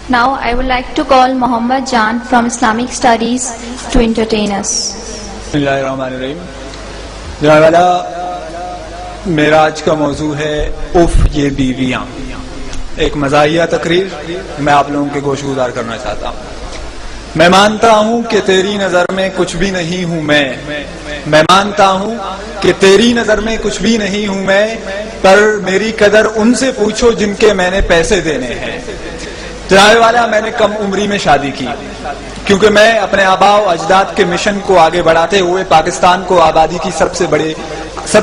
Now I would like to call Muhammad Jan from Islamic Studies to entertain us. Bismillahirrahmanirrahim. جناب والا میرا آج کا موضوع ہے اف یہ بیویاں. ایک مزاحیہ تقریر میں آپ لوگوں کے گوش گزار کرنا چاہتا ہوں. میں مانتا ہوں کہ تیری نظر میں کچھ بھی نہیں ہوں میں مانتا ہوں کہ تیری نظر میں کچھ بھی نہیں ہوں میں، پر میری قدر ان سے پوچھو جن کے میں نے پیسے دینے ہیں. جناب والا میں نے کم عمری میں شادی کی کیونکہ میں اپنے آباء و اجداد کے مشن کو آگے بڑھاتے ہوئے پاکستان کو آبادی کی سب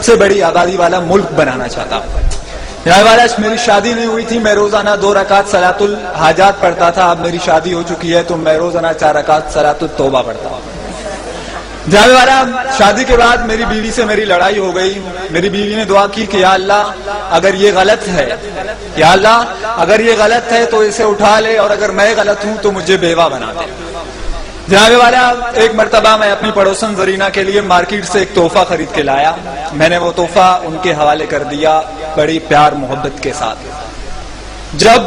سے بڑی آبادی والا ملک بنانا چاہتا ہوں. جناب والا میری شادی نہیں ہوئی تھی، میں روزانہ 2 رکعت صلاۃ الحاجات پڑھتا تھا. اب میری شادی ہو چکی ہے تو میں روزانہ 4 رکعت صلاۃ التوبہ پڑھتا ہوں. جناب والا شادی کے بعد میری بیوی سے میری لڑائی ہو گئی. میری بیوی نے دعا کی کہ یا اللہ اگر یہ غلط ہے، یا اللہ اگر یہ غلط ہے تو اسے اٹھا لے، اور اگر میں غلط ہوں تو مجھے بیوہ بنا دے. جناب والا ایک مرتبہ میں اپنی پڑوسن زرینہ کے لیے مارکیٹ سے ایک تحفہ خرید کے لایا. میں نے وہ تحفہ ان کے حوالے کر دیا بڑی پیار محبت کے ساتھ. جب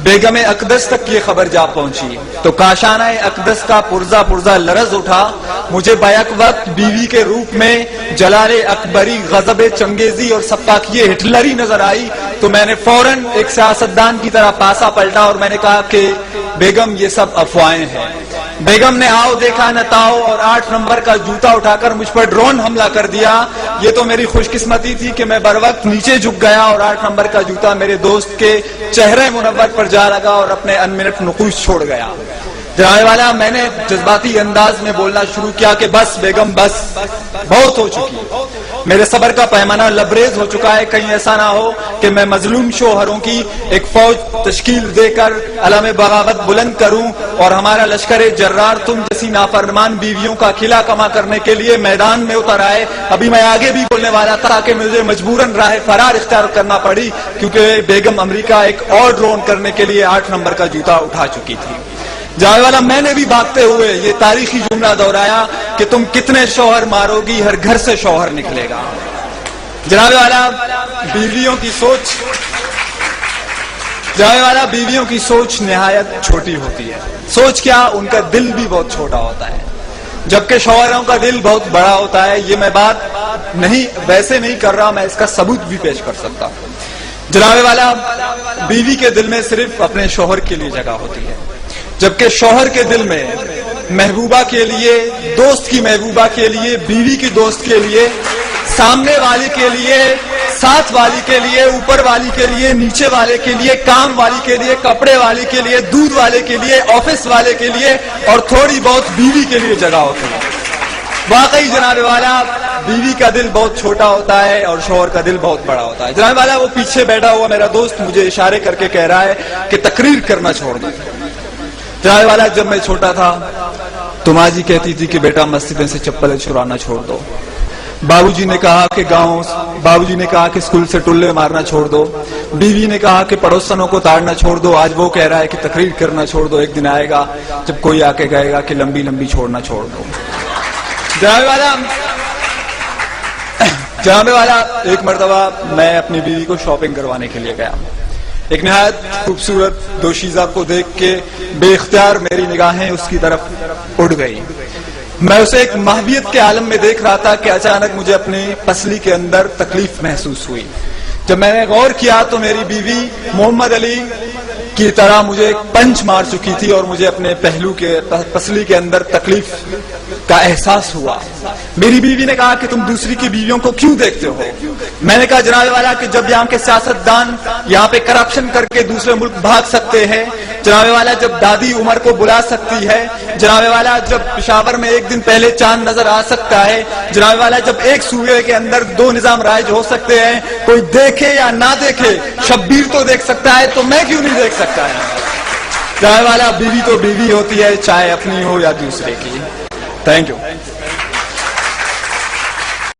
بیگم اقدس تک یہ خبر جا پہنچی تو کاشانہ اقدس کا پرزا لرز اٹھا. مجھے بیک وقت بیوی کے روپ میں جلال اکبری، غضب چنگیزی اور سپاکیے ہٹلری نظر آئی تو میں نے فوراً ایک سیاستدان کی طرح پاسا پلٹا اور میں نے کہا کہ بیگم یہ سب افواہیں ہیں. بیگم نے آؤ دیکھا نہ تاؤ اور 8 نمبر کا جوتا اٹھا کر مجھ پر ڈرون حملہ کر دیا. یہ تو میری خوش قسمتی تھی کہ میں بر وقت نیچے جھک گیا اور 8 نمبر کا جوتا میرے دوست کے چہرے منور پر جا لگا اور اپنے انمنٹ نقوش چھوڑ گیا. جناب والا میں نے جذباتی انداز میں بولنا شروع کیا کہ بس بیگم بس، بہت ہو چکی ہے، میرے صبر کا پیمانہ لبریز ہو چکا ہے. کہیں ایسا نہ ہو کہ میں مظلوم شوہروں کی ایک فوج تشکیل دے کر علم بغاوت بلند کروں اور ہمارا لشکر جرار تم جیسی نافرمان بیویوں کا قلعہ کما کرنے کے لیے میدان میں اتر آئے. ابھی میں آگے بھی بولنے والا تھا کہ مجھے مجبوراً راہ فرار اختیار کرنا پڑی کیونکہ بیگم امریکہ ایک اور ڈرون کرنے کے لیے 8 نمبر کا جوتا اٹھا چکی تھی. جناب والا میں نے بھی بھاگتے ہوئے یہ تاریخی جملہ دہرایا کہ تم کتنے شوہر مارو گی، ہر گھر سے شوہر نکلے گا. جناب والا بیویوں کی سوچ نہایت چھوٹی ہوتی ہے. سوچ کیا، ان کا دل بھی بہت چھوٹا ہوتا ہے، جبکہ شوہروں کا دل بہت بڑا ہوتا ہے. یہ میں بات ویسے نہیں کر رہا، میں اس کا ثبوت بھی پیش کر سکتا ہوں. جناب والا بیوی کے دل میں صرف اپنے شوہر کے لیے جگہ ہوتی ہے، جبکہ شوہر کے دل میں محبوبہ کے لیے، دوست کی محبوبہ کے لیے، بیوی کی دوست کے لیے، سامنے والی کے لیے، ساتھ والی کے لیے، اوپر والی کے لیے، نیچے والے کے لیے، کام والی کے لیے، کپڑے والی کے لیے، دودھ والے کے لیے، آفس والے کے لیے اور تھوڑی بہت بیوی کے لیے جگہ ہوتی ہے. واقعی جناب والا بیوی کا دل بہت چھوٹا ہوتا ہے اور شوہر کا دل بہت بڑا ہوتا ہے. جناب والا وہ پیچھے بیٹھا ہوا میرا دوست مجھے اشارے کر کے کہہ رہا ہے کہ تقریر کرنا چھوڑ دو. جناب والا جب میں چھوٹا تھا تو ماں جی کہتی تھی کہ بیٹا مسجدیں سے چپل چرانا چھوڑ دو. بابو جی نے کہا کہ اسکول سے ٹلے مارنا چھوڑ دو. بیوی نے کہا کہ پڑوسنوں کو تاڑنا چھوڑ دو. آج وہ کہہ رہا ہے کہ تقریر کرنا چھوڑ دو. ایک دن آئے گا جب کوئی آ کے کہے گا کہ لمبی لمبی چھوڑنا چھوڑ دو. جناب والا ایک مرتبہ میں اپنی بیوی کو شاپنگ کروانے کے لیے گیا. ایک نہایت خوبصورت دوشیزہ کو دیکھ کے بے اختیار میری نگاہیں اس کی طرف اڑ گئی. میں اسے ایک محبیت کے عالم میں دیکھ رہا تھا کہ اچانک مجھے اپنی پسلی کے اندر تکلیف محسوس ہوئی. جب میں نے غور کیا تو میری بیوی محمد علی کی طرح مجھے ایک پنچ مار چکی تھی اور مجھے اپنے پہلو کے پسلی کے اندر تکلیف کا احساس ہوا. میری بیوی نے کہا کہ تم دوسری کی بیویوں کو کیوں دیکھتے ہو؟ میں نے کہا جناب والا کہ جب یہاں کے سیاستدان یہاں پہ کرپشن کر کے دوسرے ملک بھاگ سکتے ہیں، جناب والا جب دادی عمر کو بلا سکتی ہے، جناب والا جب پشاور میں ایک دن پہلے چاند نظر آ سکتا ہے، جناب والا جب ایک صوبے کے اندر 2 نظام رائج ہو سکتے ہیں، کوئی دیکھے یا نہ دیکھے شبیر تو دیکھ سکتا ہے تو میں کیوں نہیں دیکھ سکتا ہے؟ جناب والا بیوی تو بیوی ہوتی ہے، چاہے اپنی ہو یا دوسرے کی. Thank you.